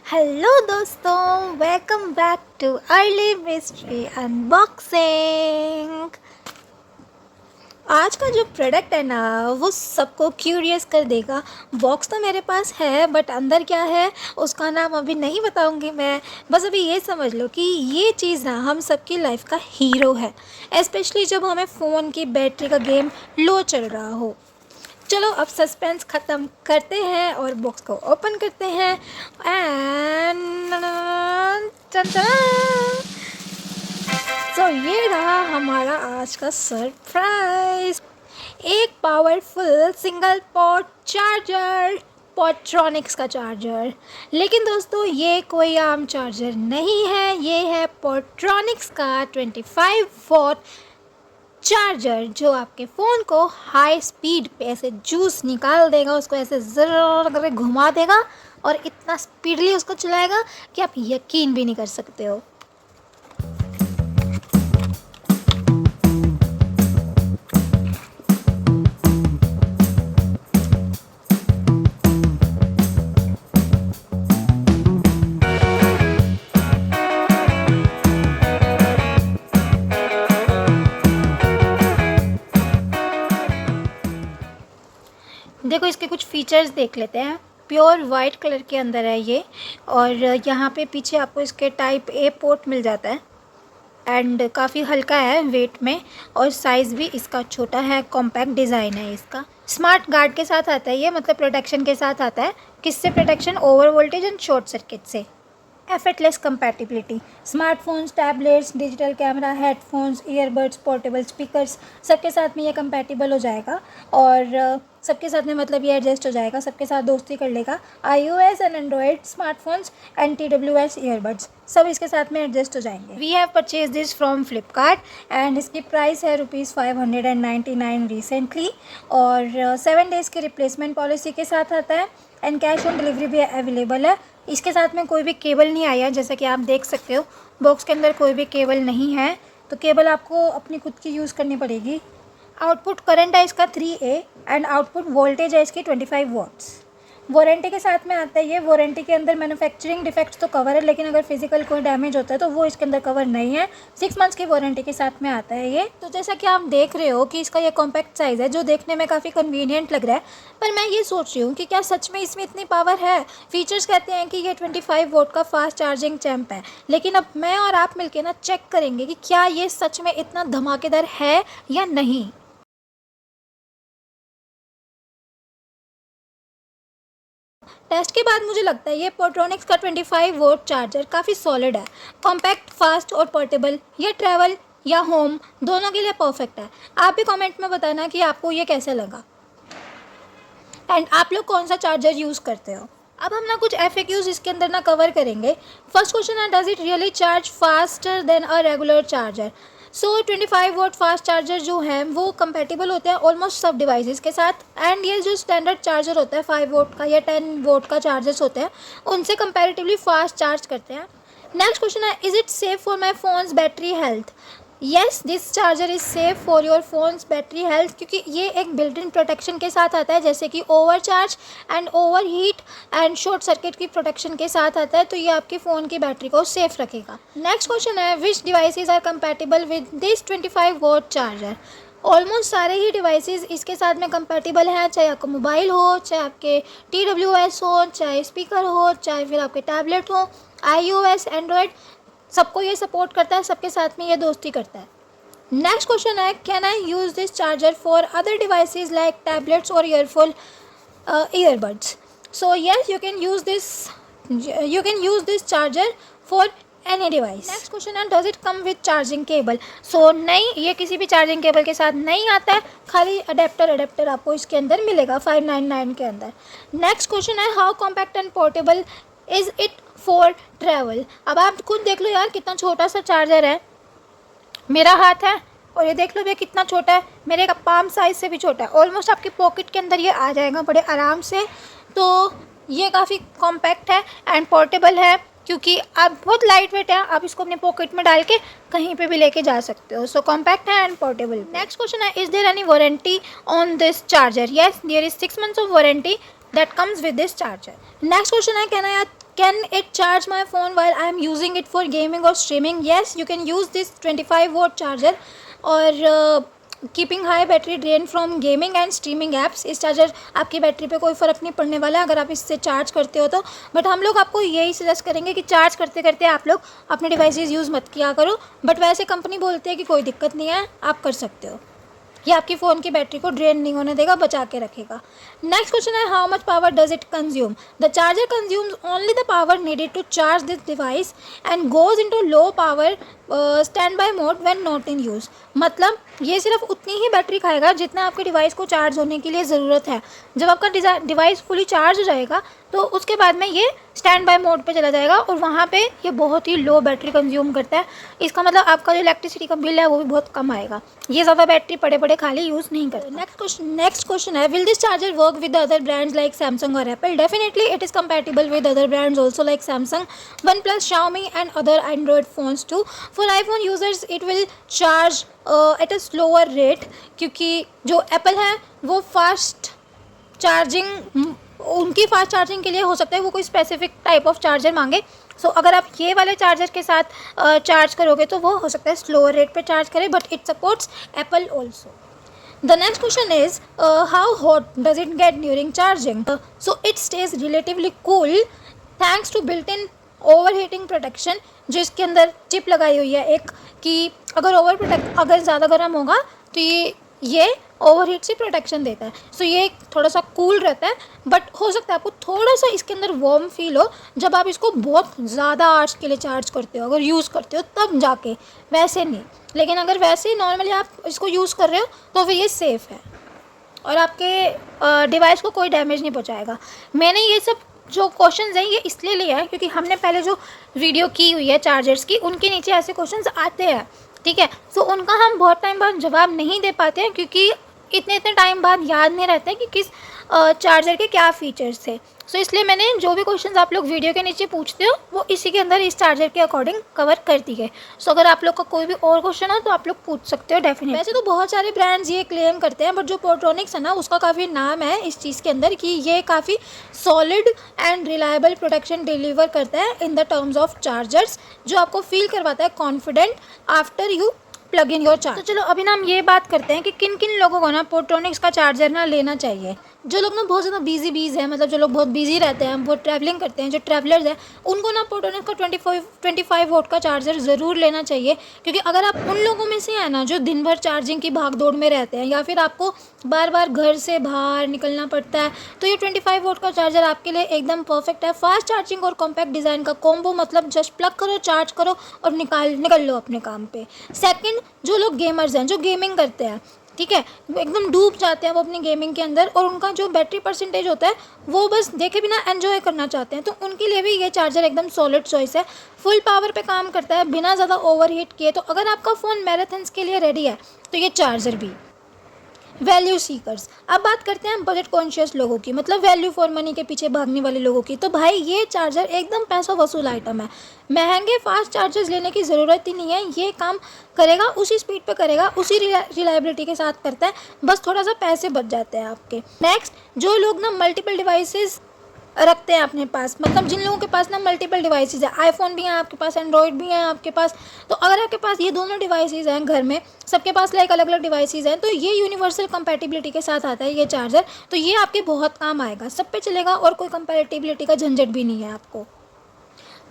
Hello दोस्तों, welcome back too early mystery unboxing. आज का जो प्रोडक्ट है ना वो सबको क्यूरियस कर देगा। बॉक्स तो मेरे पास है बट अंदर क्या है उसका नाम अभी नहीं बताऊंगी मैं। बस अभी ये समझ लो कि ये चीज़ ना हम सबकी लाइफ का हीरो है, स्पेशली जब हमें फ़ोन की बैटरी का गेम लो चल रहा हो। चलो अब सस्पेंस ख़त्म करते हैं और बॉक्स को ओपन करते हैं एंड सो ये रहा हमारा आज का सरप्राइज, एक पावरफुल सिंगल पोर्ट चार्जर, पॉट्रॉनिक्स का चार्जर। लेकिन दोस्तों ये कोई आम चार्जर नहीं है, ये है पॉट्रॉनिक्स का 25 वॉट चार्जर जो आपके फ़ोन को हाई स्पीड पे ऐसे जूस निकाल देगा, उसको ऐसे ज़र करके घुमा देगा और इतना स्पीडली उसको चलाएगा कि आप यकीन भी नहीं कर सकते हो। देखो इसके कुछ फीचर्स देख लेते हैं। प्योर वाइट कलर के अंदर है ये, और यहाँ पे पीछे आपको इसके टाइप ए पोर्ट मिल जाता है एंड काफ़ी हल्का है वेट में, और साइज़ भी इसका छोटा है, कॉम्पैक्ट डिज़ाइन है इसका। स्मार्ट गार्ड के साथ आता है ये, मतलब प्रोटेक्शन के साथ आता है। किससे protection? Over voltage and short circuit से। Effortless compatibility, smartphones, tablets, digital camera, headphones, earbuds, portable speakers, सबके साथ में ये कंपैटिबल हो जाएगा। और सबके साथ में मतलब ये एडजस्ट हो जाएगा, सबके साथ दोस्ती कर लेगा। iOS and Android smartphones and TWS earbuds सब इसके साथ में एडजस्ट हो जाएंगे। We have purchase this from Flipkart and इसकी प्राइस है ₹599 रिसेंटली, और 7 डेज़ की रिप्लेसमेंट पॉलिसी के साथ आता है एंड कैश ऑन डिलीवरी भी अवेलेबल है। इसके साथ में कोई भी केबल नहीं आया, जैसा कि आप देख सकते हो बॉक्स के अंदर कोई भी केबल नहीं है, तो केबल आपको अपनी खुद की यूज़ करनी पड़ेगी। आउटपुट करंट है इसका 3A एंड आउटपुट वोल्टेज है इसकी 25 वॉट्स। वारंटी के साथ में आता है ये। वारंटी के अंदर मैन्युफैक्चरिंग डिफेक्ट्स तो कवर है, लेकिन अगर फिजिकल कोई डैमेज होता है तो वो इसके अंदर कवर नहीं है। 6 मंथ्स की वारंटी के साथ में आता है ये। तो जैसा कि आप देख रहे हो कि इसका ये कॉम्पैक्ट साइज़ है जो देखने में काफ़ी कन्वीनियंट लग रहा है, पर मैं ये सोच रही हूँ कि क्या सच में इसमें इतनी पावर है। फीचर्स कहते हैं कि ये 25 वोट का फास्ट चार्जिंग चैम्प है, लेकिन अब मैं और आप मिलकर ना चेक करेंगे कि क्या ये सच में इतना धमाकेदार है या नहीं। टेस्ट के बाद मुझे लगता है ये पोर्ट्रॉनिक्स का 25 वोट चार्जर काफ़ी सॉलिड है, कॉम्पैक्ट, फास्ट और पोर्टेबल। ये ट्रैवल या होम दोनों के लिए परफेक्ट है। आप भी कमेंट में बताना कि आपको ये कैसे लगा एंड आप लोग कौन सा चार्जर यूज़ करते हो। अब हम ना कुछ FAQs इसके अंदर ना कवर करेंगे। फर्स्ट क्वेश्चन है, does it really charge faster than a regular charger? So 25 vote fast charger जो हैं वो कंपेटिबल होते हैं ऑलमोस्ट सब डिवाइसेस के साथ, एंड ये जो स्टैंडर्ड चार्जर होता है 5 वोट का या 10 वोट का चार्जर्स होते हैं उनसे कंपैरेटिवली फास्ट चार्ज करते हैं। नेक्स्ट क्वेश्चन है, is it safe for my phones battery health? Yes, this charger is safe for your phones battery health, क्योंकि ये एक बिल्ट इन प्रोटेक्शन के साथ आता है, जैसे कि over charge and over heat and short circuit की प्रोटेक्शन के साथ आता है, तो ये आपके फ़ोन की बैटरी को सेफ रखेगा। नेक्स्ट क्वेश्चन है, which devices are compatible with this 25 watt charger? Almost सारे ही डिवाइसेस इसके साथ में कंपैटिबल हैं, चाहे आपका मोबाइल हो, चाहे आपके TWS हो, चाहे स्पीकर हो, चाहे फिर आपके टैबलेट हो, iOS, एंड्रॉयड, सबको ये सपोर्ट करता है, सबके साथ में ये दोस्ती करता है। नेक्स्ट क्वेश्चन है, can I use this charger for other devices like tablets और earbuds? So yes, you can use this charger for any device. Next question है, does it come with charging cable? So नहीं, ये किसी भी charging cable के साथ नहीं आता है, खाली अडेप्टर आपको इसके अंदर मिलेगा 599 के अंदर। नेक्स्ट क्वेश्चन है, how compact and portable is it for travel? अब आप खुद देख लो यार, कितना छोटा सा चार्जर है, मेरा हाथ है और ये देख लो भैया कितना छोटा है, मेरे का पाम साइज़ से भी छोटा है। ऑलमोस्ट आपकी पॉकेट के अंदर ये आ जाएगा बड़े आराम से। तो ये काफ़ी कॉम्पैक्ट है एंड पोर्टेबल है, क्योंकि आप बहुत लाइट वेट है, आप इसको अपने पॉकेट में डाल के कहीं पे भी लेके जा सकते हो। सो कॉम्पैक्ट है एंड पोर्टेबल। नेक्स्ट क्वेश्चन है, is there any warranty on this charger? Yes, there is 6 months of warranty that comes with this charger. Next question है, Can it charge my phone while I am using it for gaming or streaming? Yes, you can use this 25 watt charger और keeping high battery drain from gaming and streaming apps. इस charger आपकी battery पे कोई फ़र्क नहीं पड़ने वाला है अगर आप इससे चार्ज करते हो तो। बट हम लोग आपको यही सजेस्ट करेंगे कि चार्ज करते करते आप लोग अपने डिवाइसेस यूज़ मत किया करो। बट वैसे कंपनी बोलती है कि कोई दिक्कत नहीं है, आप कर सकते हो। ये आपकी फ़ोन की बैटरी को ड्रेन नहीं होने देगा, बचा के रखेगा। नेक्स्ट क्वेश्चन है, how much power does it consume? The charger consumes only the power needed to charge this device and goes into low power standby mode when not in use. मतलब ये सिर्फ उतनी ही battery खाएगा जितना आपके device को charge होने के लिए ज़रूरत है। जब आपका डिवाइस फुली चार्ज हो जाएगा तो उसके बाद में ये स्टैंड बाय मोड पे चला जाएगा और वहाँ पे ये बहुत ही लो बैटरी कंज्यूम करता है। इसका मतलब आपका जो इलेक्ट्रिसिटी का बिल है वो भी बहुत कम आएगा। ये ज़्यादा बैटरी पड़े पड़े खाली यूज़ नहीं करता। नेक्स्ट क्वेश्चन है, will this charger work with other brands like Samsung और Apple? Definitely it is compatible with other brands also like Samsung, OnePlus, Xiaomi and other android phones too. For iPhone users it will charge at a slower rate, क्योंकि जो Apple है वो fast charging, उनकी fast charging के लिए हो सकता है वो कोई स्पेसिफिक टाइप ऑफ चार्जर मांगे। सो अगर आप ये वाले चार्जर के साथ चार्ज करोगे तो वो हो सकता है स्लोअर रेट पे चार्ज करे, but it supports Apple also. The next question is, how hot does it get during charging? So it stays relatively cool thanks to built-in overheating protection, जो इसके अंदर चिप लगाई हुई है एक, कि अगर ज़्यादा गर्म होगा तो ये ओवरहीट से प्रोटेक्शन देता है। सो ये थोड़ा सा कूल रहता है, बट हो सकता है आपको थोड़ा सा इसके अंदर वार्म फील हो जब आप इसको बहुत ज़्यादा आवर्स के लिए चार्ज करते हो, अगर यूज़ करते हो तब जाके, वैसे नहीं। लेकिन अगर वैसे ही नॉर्मली आप इसको यूज़ कर रहे हो तो फिर ये सेफ़ है और आपके डिवाइस को कोई डैमेज नहीं पहुंचाएगा। मैंने ये सब जो क्वेश्चंस हैं ये इसलिए लिया है क्योंकि हमने पहले जो वीडियो की हुई है चार्जर्स की, उनके नीचे ऐसे क्वेश्चंस आते हैं, ठीक है। सो उनका हम बहुत टाइम बाद जवाब नहीं दे पाते हैं क्योंकि इतने टाइम बाद याद नहीं रहता है कि किस चार्जर के क्या फ़ीचर्स थे। सो इसलिए मैंने जो भी क्वेश्चंस आप लोग वीडियो के नीचे पूछते हो वो इसी के अंदर इस चार्जर के अकॉर्डिंग कवर कर दी है। सो अगर आप लोग का कोई भी और क्वेश्चन हो तो आप लोग पूछ सकते हो डेफिनेटली। वैसे तो बहुत सारे ब्रांड्स ये क्लेम करते हैं, बट जो पोर्ट्रॉनिक्स है ना उसका काफ़ी नाम है इस चीज़ के अंदर कि ये काफ़ी solid and reliable protection deliver करता है in the terms of chargers, जो आपको फील करवाता है confident after you plug in your charge. तो चलो अभी ना हम ये बात करते हैं कि किन किन लोगों को ना पोर्ट्रॉनिक्स का चार्जर ना लेना चाहिए। जो लोग ना बहुत ज़्यादा बीज हैं, मतलब जो लोग बहुत बिजी रहते हैं, बहुत ट्रैवलिंग करते हैं, जो ट्रैवलर्स हैं, उनको ना पोर्ट्रॉनिक्स का 25 वोट का चार्जर ज़रूर लेना चाहिए। क्योंकि अगर आप उन लोगों में से हैं ना जो दिन भर चार्जिंग की भाग दौड़ में रहते हैं या फिर आपको बार बार घर से बाहर निकलना पड़ता है, तो ये 25 वोट का चार्जर आपके लिए एकदम परफेक्ट है। फास्ट चार्जिंग और कॉम्पैक्ट डिज़ाइन का कॉम्बो, मतलब जस्ट प्लग करो, चार्ज करो और निकल लो अपने काम पे। सेकंड, जो लोग गेमर्स हैं, जो गेमिंग करते हैं, ठीक है, एकदम डूब जाते हैं वो अपनी गेमिंग के अंदर और उनका जो बैटरी परसेंटेज होता है वो बस देखे बिना एंजॉय करना चाहते हैं, तो उनके लिए भी ये चार्जर एकदम सॉलिड चॉइस है। फुल पावर पे काम करता है बिना ज़्यादा ओवरहीट किए। तो अगर आपका फ़ोन मैराथन्स के लिए रेडी है तो ये चार्जर भी। वैल्यू सीकर्स, अब बात करते हैं बजट कॉन्शियस लोगों की, मतलब वैल्यू फॉर मनी के पीछे भागने वाले लोगों की। तो भाई ये चार्जर एकदम पैसा वसूल आइटम है। महंगे फास्ट चार्जर्स लेने की ज़रूरत ही नहीं है, ये काम करेगा उसी स्पीड पे करेगा, उसी रिलायबिलिटी के साथ करता है, बस थोड़ा सा पैसे बच जाते हैं आपके। नेक्स्ट, जो लोग ना मल्टीपल डिवाइसेस रखते हैं अपने पास, मतलब जिन लोगों के पास ना मल्टीपल डिवाइसेस है, आईफोन भी हैं आपके पास, एंड्रॉयड भी हैं आपके पास, तो अगर आपके पास ये दोनों डिवाइसेस हैं घर में, सबके पास लाइक अलग अलग डिवाइसेस हैं, तो ये यूनिवर्सल कंपैटिबिलिटी के साथ आता है ये चार्जर। तो ये आपके बहुत काम आएगा, सब पे चलेगा और कोई कंपैटिबिलिटी का झंझट भी नहीं है आपको।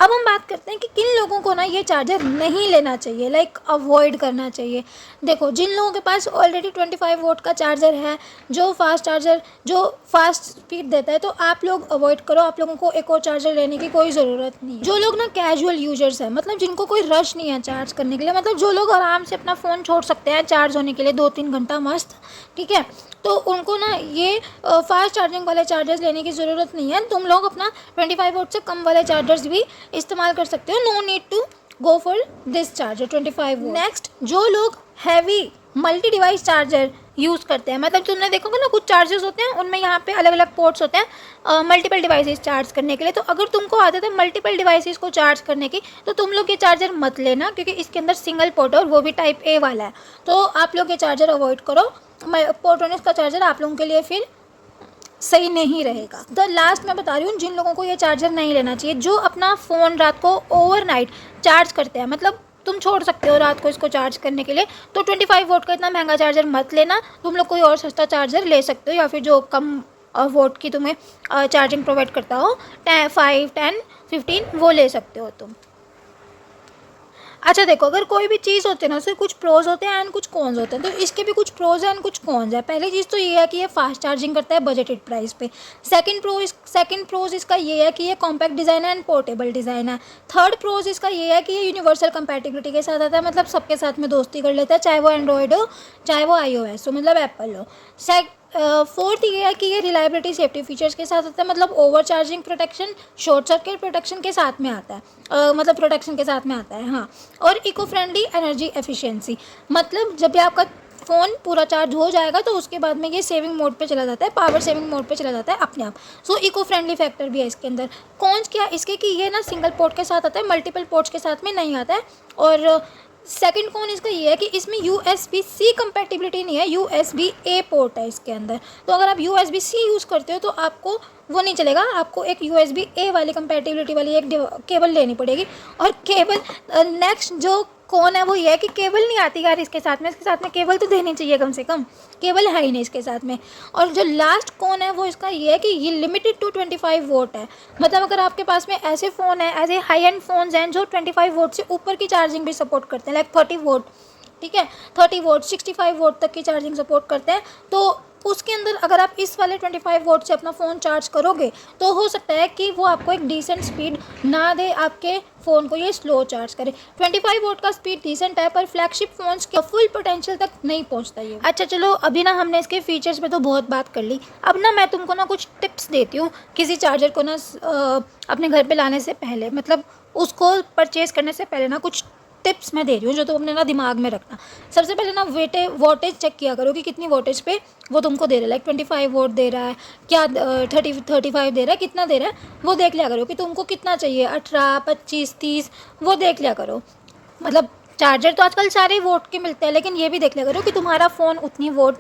अब हम बात करते हैं कि किन लोगों को ना ये चार्जर नहीं लेना चाहिए, लाइक अवॉइड करना चाहिए। देखो, जिन लोगों के पास ऑलरेडी 25 वोट का चार्जर है, जो फास्ट स्पीड देता है, तो आप लोग अवॉइड करो, आप लोगों को एक और चार्जर लेने की कोई ज़रूरत नहीं है। जो लोग ना कैजुअल यूजर्स हैं, मतलब जिनको कोई रश नहीं है चार्ज करने के लिए, मतलब जो लोग आराम से अपना फ़ोन छोड़ सकते हैं चार्ज होने के लिए 2-3 घंटा मस्त, ठीक है, तो उनको ना ये फास्ट चार्जिंग वाले चार्जर्स लेने की ज़रूरत नहीं है। तुम लोग अपना 25 वोट से कम वाले चार्जर्स भी इस्तेमाल कर सकते हो। No need to go for this charger 25 watt. Next, जो लोग heavy multi device charger use करते हैं, मतलब तुमने देखोगे ना कुछ चार्जर्स होते हैं उनमें यहाँ पे अलग अलग पोर्ट्स होते हैं मल्टीपल डिवाइसेस चार्ज करने के लिए। तो अगर तुमको आदत है मल्टीपल डिवाइसेस को चार्ज करने की, तो तुम लोग ये चार्जर मत लेना, क्योंकि इसके अंदर सिंगल पोर्ट है और वो भी टाइप ए वाला है। तो आप लोग ये चार्जर अवॉइड करो। पोर्ट्रॉनिक्स का चार्जर आप लोगों के लिए फिर सही नहीं रहेगा। द लास्ट मैं बता रही हूँ जिन लोगों को ये चार्जर नहीं लेना चाहिए, जो अपना फ़ोन रात को ओवरनाइट चार्ज करते हैं, मतलब तुम छोड़ सकते हो रात को इसको चार्ज करने के लिए, तो 25 वोट का इतना महंगा चार्जर मत लेना। तुम लोग कोई और सस्ता चार्जर ले सकते हो, या फिर जो कम वोट की तुम्हें चार्जिंग प्रोवाइड करता हो, 5, 10, 15 वो ले सकते हो तुम। अच्छा देखो, अगर कोई भी चीज़ होती है ना, उसके कुछ प्रोज होते हैं एंड कुछ कॉन्स होते हैं, तो इसके भी कुछ प्रोज हैं एंड कुछ कॉन्स है। पहली चीज़ तो ये है कि ये फास्ट चार्जिंग करता है बजटेड प्राइस पे। सेकंड प्रोज इसका ये है कि ये कॉम्पैक्ट डिज़ाइन है एंड पोर्टेबल डिज़ाइन है। थर्ड प्रोज इसका ये है कि ये यूनिवर्सल कंपैटिबिलिटी के साथ आता है, मतलब सबके साथ में दोस्ती कर लेता है, चाहे वो एंड्रॉयड हो चाहे वो iOS हो, मतलब एप्पल हो। फोर्थ ये है कि ये रिलायबिलिटी सेफ्टी फीचर्स के साथ आता है, मतलब over charging protection, short circuit protection के साथ में आता है, मतलब प्रोटेक्शन के साथ में आता है, हाँ। और इको फ्रेंडली एनर्जी एफिशिएंसी, मतलब जब भी आपका फ़ोन पूरा चार्ज हो जाएगा तो उसके बाद में ये सेविंग मोड पे चला जाता है, पावर सेविंग मोड पे चला जाता है अपने आप। सो इको फ्रेंडली फैक्टर भी है इसके अंदर। कौन क्या इसके कि ये ना सिंगल पोर्ट के साथ आता है, मल्टीपल पोर्ट्स के साथ में नहीं आता है। और सेकंड कौन इसका ये है कि इसमें USB-C कंपैटिबिलिटी नहीं है, USB-A पोर्ट है इसके अंदर। तो अगर आप USB-C यूज़ करते हो तो आपको वो नहीं चलेगा, आपको एक USB-A वाली कंपैटिबिलिटी वाली एक केबल लेनी पड़ेगी। और केबल नेक्स्ट जो कौन है वो ये है कि केबल नहीं आती यार इसके साथ में केबल तो देनी चाहिए कम से कम, केबल है ही नहीं इसके साथ में। और जो लास्ट कौन है वो इसका ये है कि ये लिमिटेड टू 25 वोट है, मतलब अगर आपके पास में ऐसे फ़ोन है, ऐसे हाई एंड फ़ोन्स हैं जो 25 वोट से ऊपर की चार्जिंग भी सपोर्ट करते हैं, लाइक 30 वोट, ठीक है, 30 वोट 65 वोट तक की चार्जिंग सपोर्ट करते हैं, तो उसके अंदर अगर आप इस वाले 25 वोट से अपना फ़ोन चार्ज करोगे तो हो सकता है कि वो आपको एक डिसेंट स्पीड ना दे, आपके फ़ोन को ये स्लो चार्ज करे। 25 वोट का स्पीड डिसेंट है, पर फ्लैगशिप फ़ोन्स के फुल पोटेंशियल तक नहीं पहुंचता ये। अच्छा चलो, अभी ना हमने इसके फीचर्स पे तो बहुत बात कर ली, अब ना मैं तुमको ना कुछ टिप्स देती हूँ किसी चार्जर को ना अपने घर पे लाने से पहले, मतलब उसको परचेज़ करने से पहले ना कुछ टिप्स मैं दे रही हूँ जो तुम अपने ना दिमाग में रखना। सबसे पहले ना वोटेज चेक किया करो कि कितनी वोटेज पे वो तुमको दे रहा है, लाइक 25 वोट दे रहा है क्या, 35 दे रहा है, कितना दे रहा है वो देख लिया करो कि तुमको कितना चाहिए, 18, 25, 30 वो देख लिया करो। मतलब चार्जर तो आजकल सारे वोट के मिलते हैं, लेकिन ये भी देख लिया करो कि तुम्हारा फ़ोन उतनी वोट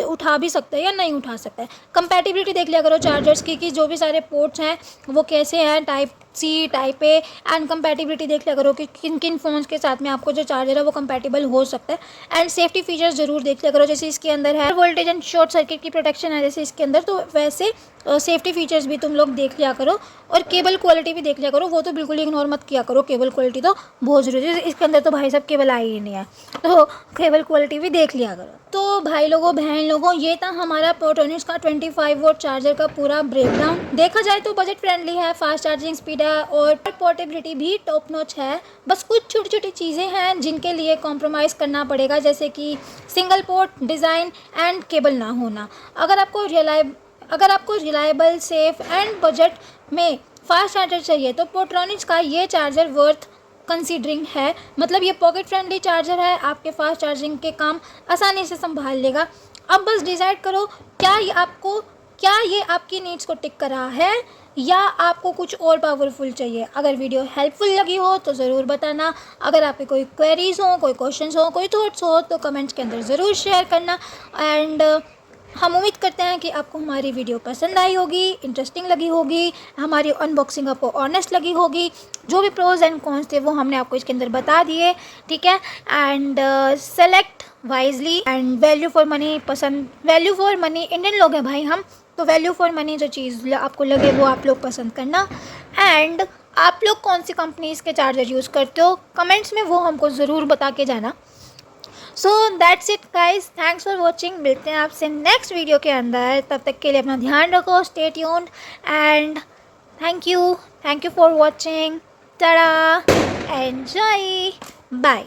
उठा भी सकता है या नहीं उठा सकता है। कंपैटिबिलिटी देख लिया करो चार्जर्स की कि जो भी सारे पोर्ट्स हैं वो कैसे हैं, type C, type A, and compatibility देख लिया करो कि किन किन फ़ोन्स के साथ में आपको जो चार्जर है वो कंपैटिबल हो सकता है। एंड सेफ्टी फीचर्स ज़रूर देख लिया करो, जैसे इसके अंदर है वोल्टेज एंड शॉर्ट सर्किट की प्रोटेक्शन है जैसे इसके अंदर, तो वैसे सेफ्टी फीचर्स भी तुम लोग देख लिया करो। और केबल क्वालिटी भी देख लिया करो, वो तो बिल्कुल ही इग्नोर मत किया करो, केबल क्वालिटी तो बहुत ज़रूरी है। इसके अंदर तो भाई साहब केबल आई ही नहीं है, तो केबल क्वालिटी भी देख लिया करो। तो भाई लोगों बहन लोगों, ये था हमारा पोर्ट्रोनिक्स का 25 वोट चार्जर का पूरा ब्रेकडाउन। देखा जाए तो बजट फ्रेंडली है, फास्ट चार्जिंग स्पीड है और पोर्टेबिलिटी भी टॉप नॉच है। बस कुछ छोटी छोटी चीज़ें हैं जिनके लिए कॉम्प्रोमाइज़ करना पड़ेगा, जैसे कि single port design and cable ना होना। अगर आपको रिलायबल, सेफ एंड बजट में फास्ट चार्जर चाहिए तो पोर्ट्रोनिक्स का ये चार्जर वर्थ कंसीडरिंग है। मतलब ये पॉकेट फ्रेंडली चार्जर है, आपके फास्ट चार्जिंग के काम आसानी से संभाल लेगा। अब बस डिसाइड करो क्या ये आपकी नीड्स को टिक कर रहा है या आपको कुछ और पावरफुल चाहिए। अगर वीडियो हेल्पफुल लगी हो तो ज़रूर बताना। अगर आपके कोई क्वेरीज़ हो, कोई क्वेश्चंस हो, कोई थॉट्स हो तो कमेंट्स के अंदर ज़रूर शेयर करना। एंड हम उम्मीद करते हैं कि आपको हमारी वीडियो पसंद आई होगी, इंटरेस्टिंग लगी होगी, हमारी अनबॉक्सिंग आपको ऑनेस्ट लगी होगी। जो भी प्रोज एंड कॉन्स थे वो हमने आपको इसके अंदर बता दिए, ठीक है। And select wisely and value for money Indian लोग हैं भाई हम, तो वैल्यू फॉर मनी जो चीज़ आपको लगे वो आप लोग पसंद करना। एंड आप लोग कौन सी कंपनीज़ के चार्जर यूज़ करते हो कमेंट्स में वो हमको ज़रूर बता के जाना। So that's it guys, thanks for watching. मिलते हैं आपसे नेक्स्ट वीडियो के अंदर, तब तक के लिए अपना ध्यान रखो, stay tuned and thank you for watching. Tata, enjoy, bye.